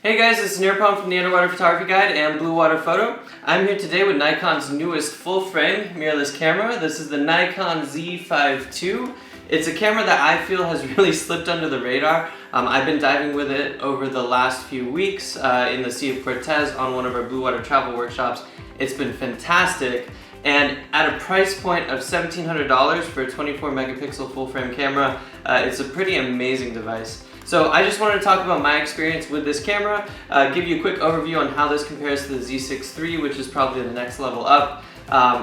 Hey guys, it's Nirpam from the Underwater Photography Guide and Bluewater Photo. I'm here today with Nikon's newest full-frame mirrorless camera. This is the Nikon Z5 II. It's a camera that I feel has really slipped under the radar. I've been diving with it over the last few weeks in the Sea of Cortez on one of our Bluewater Travel workshops. It's been fantastic, and at a price point of $1,700 for a 24 megapixel full-frame camera, it's a pretty amazing device. So I just wanted to talk about my experience with this camera, give you a quick overview on how this compares to the Z6 III, which is probably the next level up,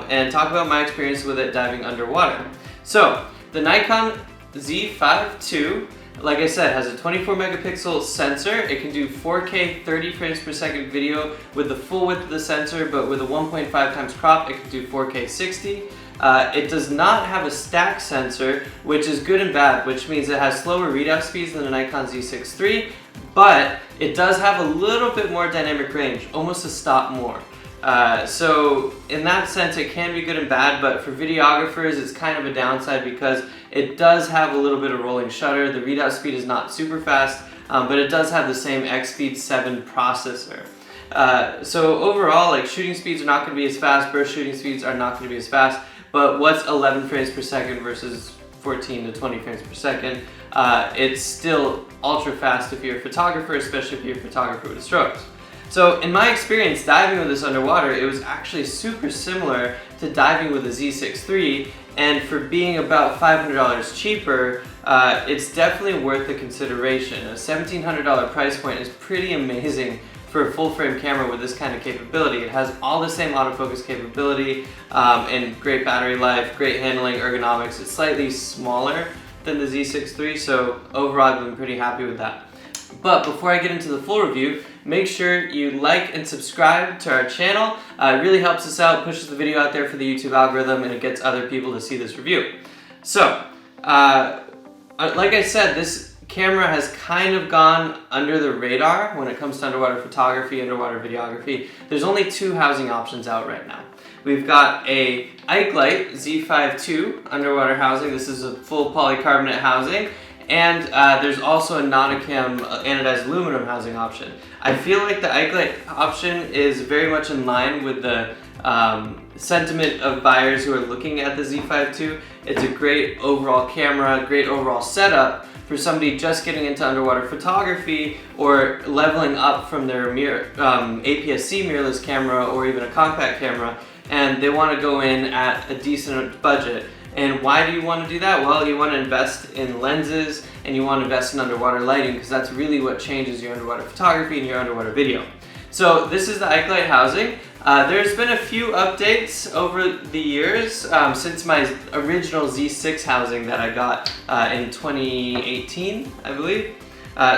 and talk about my experience with it diving underwater. So the Nikon Z5 II, like I said, has a 24 megapixel sensor. It can do 4K 30 frames per second video with the full width of the sensor, but with a 1.5 times crop, it can do 4K 60. It does not have a stack sensor, which is good and bad, which means it has slower readout speeds than the Nikon Z6 III, but it does have a little bit more dynamic range, almost a stop more. So in that sense, it can be good and bad, but for videographers, it's kind of a downside because it does have a little bit of rolling shutter. The readout speed is not super fast, but it does have the same X-Speed 7 processor. So overall, like, shooting speeds are not going to be as fast, burst shooting speeds are not going to be as fast, but what's 11 frames per second versus 14 to 20 frames per second? It's still ultra fast if you're a photographer, especially if you're a photographer with strobes. So in my experience diving with this underwater, it was actually super similar to diving with the Z6 III, and for being about $500 cheaper, it's definitely worth the consideration. A $1,700 price point is pretty amazing for a full-frame camera with this kind of capability. It has all the same autofocus capability and great battery life, great handling, ergonomics. It's slightly smaller than the Z6 III, so overall I've been pretty happy with that. But before I get into the full review, make sure you like and subscribe to our channel. It really helps us out, pushes the video out there for the YouTube algorithm, and it gets other people to see this review. So, like I said, this camera has kind of gone under the radar when it comes to underwater photography, underwater videography. There's only two housing options out right now. We've got a Ikelite Z5 II underwater housing. This is a full polycarbonate housing. And there's also a Nauticam anodized aluminum housing option. I feel like the Ikelite option is very much in line with the sentiment of buyers who are looking at the Z5 II. It's a great overall camera, great overall setup for somebody just getting into underwater photography or leveling up from their APS-C mirrorless camera or even a compact camera, and they want to go in at a decent budget. And why do you want to do that? Well, you want to invest in lenses and you want to invest in underwater lighting, because that's really what changes your underwater photography and your underwater video. So this is the Ikelite housing. There's been a few updates over the years since my original Z6 housing that I got in 2018, I believe.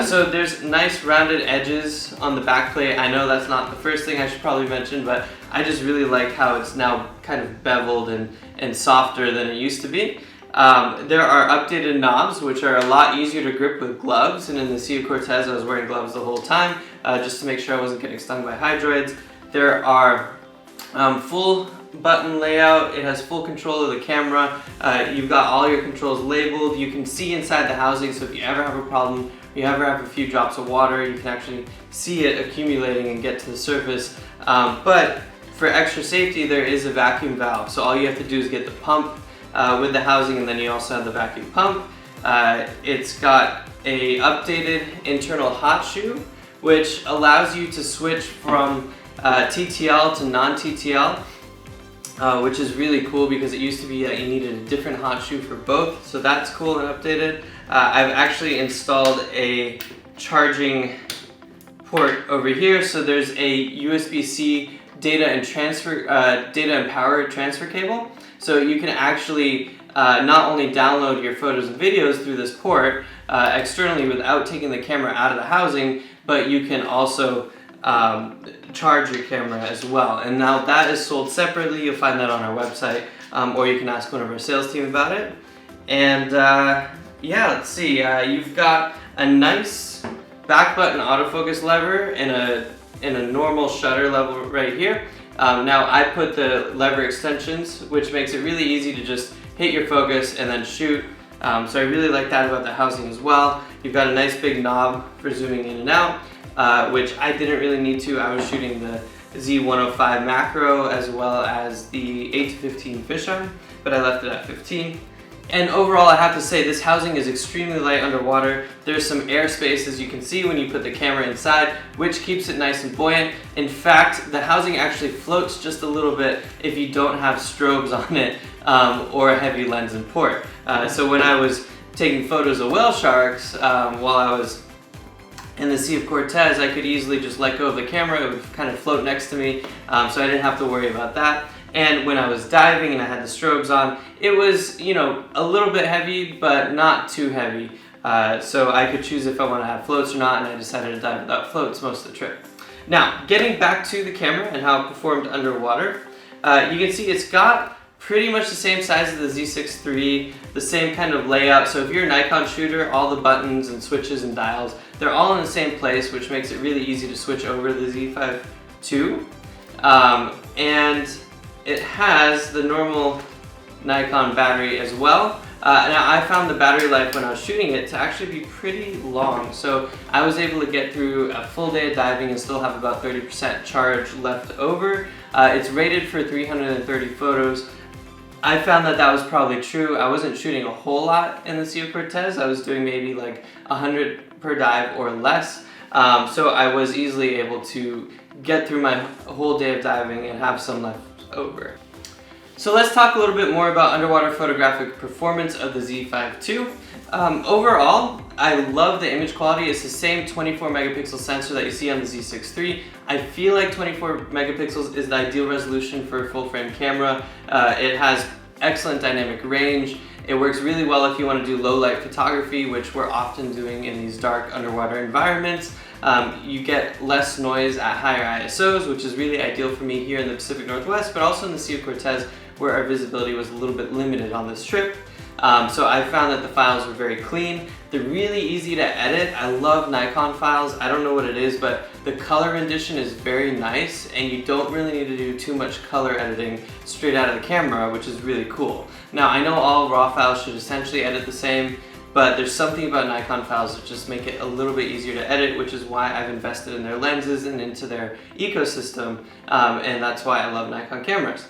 So there's nice rounded edges on the back plate. I know that's not the first thing I should probably mention, but I just really like how it's now kind of beveled and softer than it used to be. There are updated knobs, which are a lot easier to grip with gloves, and in the Sea of Cortez I was wearing gloves the whole time just to make sure I wasn't getting stung by hydroids. There are full button layout. It has full control of the camera. You've got all your controls labeled. You can see inside the housing, so if you ever have a problem, you ever have a few drops of water, you can actually see it accumulating and get to the surface. But for extra safety, there is a vacuum valve. So all you have to do is get the pump with the housing, and then you also have the vacuum pump. It's got a updated internal hot shoe, which allows you to switch from TTL to non-TTL, which is really cool because it used to be that you needed a different hot shoe for both. So that's cool and updated. I've actually installed a charging port over here. So there's a USB-C data and power transfer cable. So you can actually not only download your photos and videos through this port externally without taking the camera out of the housing, but you can also charge your camera as well. And now that is sold separately. You'll find that on our website, or you can ask one of our sales team about it. And yeah, let's see. You've got a nice back button autofocus lever and a normal shutter level right here. Now I put the lever extensions, which makes it really easy to just hit your focus and then shoot. So I really like that about the housing as well. You've got a nice big knob for zooming in and out. which I didn't really need to. I was shooting the Z105 macro as well as the 8 to 15 fisheye, but I left it at 15. And overall, I have to say this housing is extremely light underwater. There's some airspace, as you can see, when you put the camera inside, which keeps it nice and buoyant. In fact, the housing actually floats just a little bit if you don't have strobes on it or a heavy lens and port. So when I was taking photos of whale sharks while I was in the Sea of Cortez, I could easily just let go of the camera. It would kind of float next to me, so I didn't have to worry about that. And when I was diving and I had the strobes on, it was, you know, a little bit heavy, but not too heavy. So I could choose if I want to have floats or not, and I decided to dive without floats most of the trip. Now, getting back to the camera and how it performed underwater, you can see it's got pretty much the same size as the Z6 III, the same kind of layout. So if you're a Nikon shooter, all the buttons and switches and dials, they're all in the same place, which makes it really easy to switch over to the Z5 II. And it has the normal Nikon battery as well. Now I found the battery life when I was shooting it to actually be pretty long. So I was able to get through a full day of diving and still have about 30% charge left over. It's rated for 330 photos. I found that was probably true. I wasn't shooting a whole lot in the Sea of Cortez. I was doing maybe like 100 per dive or less. So I was easily able to get through my whole day of diving and have some left over. So let's talk a little bit more about underwater photographic performance of the Z5 II. Overall, I love the image quality. It's the same 24 megapixel sensor that you see on the Z6 III. I feel like 24 megapixels is the ideal resolution for a full frame camera. It has excellent dynamic range. It works really well if you want to do low light photography, which we're often doing in these dark underwater environments. You get less noise at higher ISOs, which is really ideal for me here in the Pacific Northwest, but also in the Sea of Cortez, where our visibility was a little bit limited on this trip. So I found that the files were very clean. They're really easy to edit. I love Nikon files. I don't know what it is, but the color rendition is very nice, and you don't really need to do too much color editing straight out of the camera, which is really cool. Now, I know all RAW files should essentially edit the same, but there's something about Nikon files that just make it a little bit easier to edit, which is why I've invested in their lenses and into their ecosystem, and that's why I love Nikon cameras.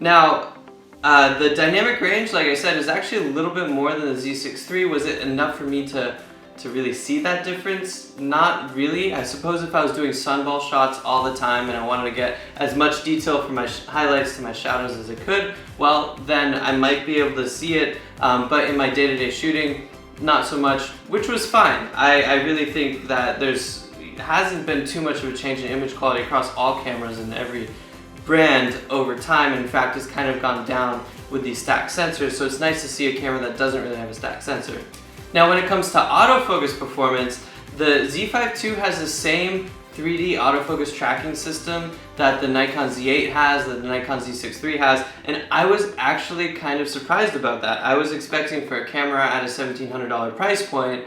Now, the dynamic range, like I said, is actually a little bit more than the Z6 III. Was it enough for me to really see that difference? Not really. I suppose if I was doing sunball shots all the time and I wanted to get as much detail from my highlights to my shadows as I could, well, then I might be able to see it, but in my day-to-day shooting, not so much, which was fine. I really think that hasn't been too much of a change in image quality across all cameras and every brand over time. In fact, it's kind of gone down with these stacked sensors, so it's nice to see a camera that doesn't really have a stacked sensor. Now, when it comes to autofocus performance, the Z5 II has the same 3D autofocus tracking system that the Nikon Z8 has, that the Nikon Z6 III has, and I was actually kind of surprised about that. I was expecting for a camera at a $1,700 price point,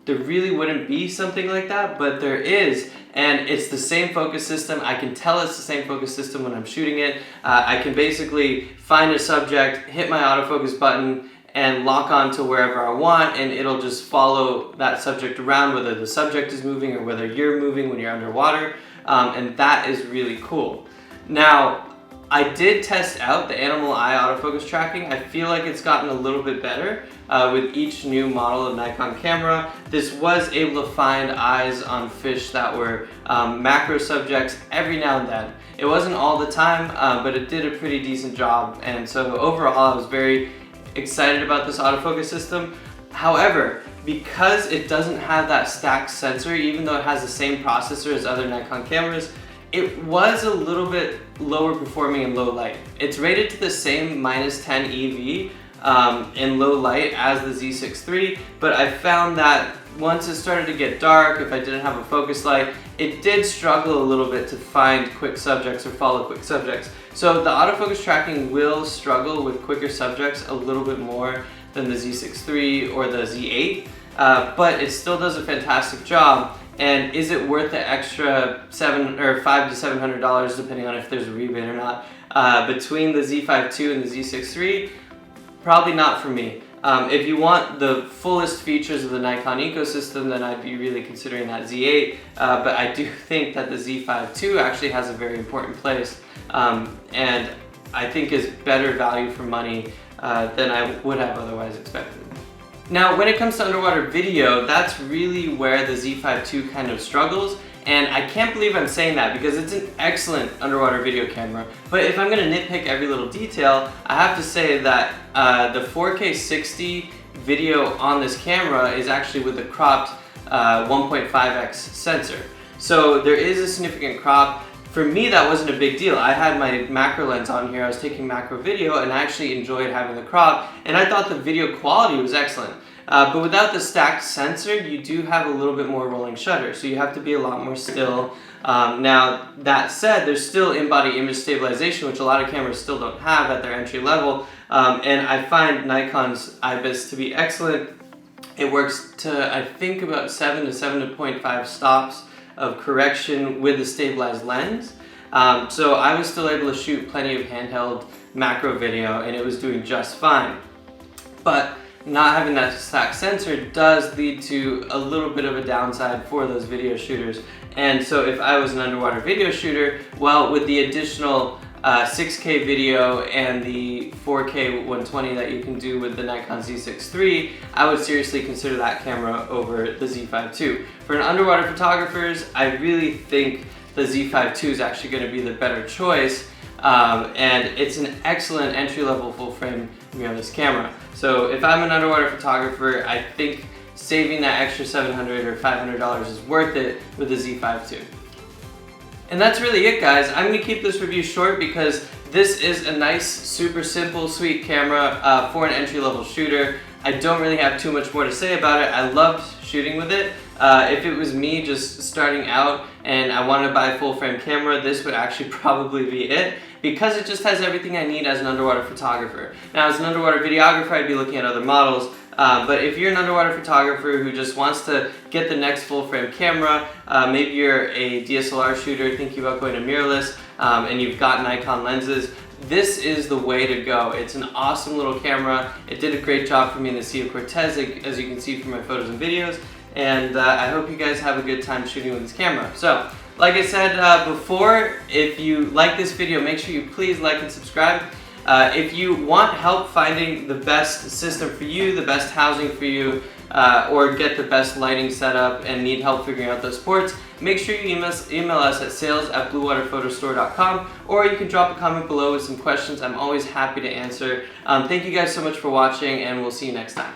there really wouldn't be something like that, but there is, and it's the same focus system. I can tell it's the same focus system when I'm shooting it. I can basically find a subject, hit my autofocus button, and lock on to wherever I want, and it'll just follow that subject around, whether the subject is moving or whether you're moving when you're underwater, and that is really cool. Now, I did test out the animal eye autofocus tracking. I feel like it's gotten a little bit better with each new model of Nikon camera. This was able to find eyes on fish that were macro subjects every now and then. It wasn't all the time, but it did a pretty decent job, and so overall I was very excited about this autofocus system. However, because it doesn't have that stacked sensor, even though it has the same processor as other Nikon cameras, it was a little bit lower performing in low light. It's rated to the same -10 EV in low light as the Z6 III, but I found that once it started to get dark, if I didn't have a focus light, it did struggle a little bit to find quick subjects or follow quick subjects. So the autofocus tracking will struggle with quicker subjects a little bit more than the Z6 III or the Z8, but it still does a fantastic job. And is it worth the extra $500 to $700, depending on if there's a rebate or not, between the Z5 II and the Z6 III? Probably not for me. If you want the fullest features of the Nikon ecosystem, then I'd be really considering that Z8, but I do think that the Z5 II actually has a very important place, and I think is better value for money than I would have otherwise expected. Now, when it comes to underwater video, that's really where the Z5 II kind of struggles. And I can't believe I'm saying that because it's an excellent underwater video camera. But if I'm going to nitpick every little detail, I have to say that the 4K 60 video on this camera is actually with a cropped 1.5x sensor. So there is a significant crop. For me, that wasn't a big deal. I had my macro lens on here, I was taking macro video, and I actually enjoyed having the crop, and I thought the video quality was excellent. But without the stacked sensor, you do have a little bit more rolling shutter, so you have to be a lot more still. Now, that said, there's still in-body image stabilization, which a lot of cameras still don't have at their entry level, and I find Nikon's IBIS to be excellent. It works to, I think, about 7 to 7.5 stops of correction with the stabilized lens. So I was still able to shoot plenty of handheld macro video, and it was doing just fine. But not having that stacked sensor does lead to a little bit of a downside for those video shooters. And so if I was an underwater video shooter, well, with the additional 6K video and the 4K 120 that you can do with the Nikon Z6 III, I would seriously consider that camera over the Z5 II. For an underwater photographers, I really think the Z5 II is actually going to be the better choice. And it's an excellent entry-level full-frame mirrorless camera. So if I'm an underwater photographer, I think saving that extra $700 or $500 is worth it with the Z5 II. And that's really it, guys. I'm going to keep this review short because this is a nice, super simple, sweet camera for an entry-level shooter. I don't really have too much more to say about it. I loved shooting with it. If it was me just starting out and I wanted to buy a full-frame camera, this would actually probably be it, because it just has everything I need as an underwater photographer. Now, as an underwater videographer, I'd be looking at other models, but if you're an underwater photographer who just wants to get the next full-frame camera, maybe you're a DSLR shooter thinking about going to mirrorless, and you've got Nikon lenses, this is the way to go. It's an awesome little camera. It did a great job for me in the Sea of Cortez, as you can see from my photos and videos, and I hope you guys have a good time shooting with this camera. So, like I said before, if you like this video, make sure you please like and subscribe. If you want help finding the best system for you, the best housing for you, or get the best lighting setup and need help figuring out those ports, make sure you email us at sales@bluewaterphotostore.com, or you can drop a comment below with some questions. I'm always happy to answer. Thank you guys so much for watching, and we'll see you next time.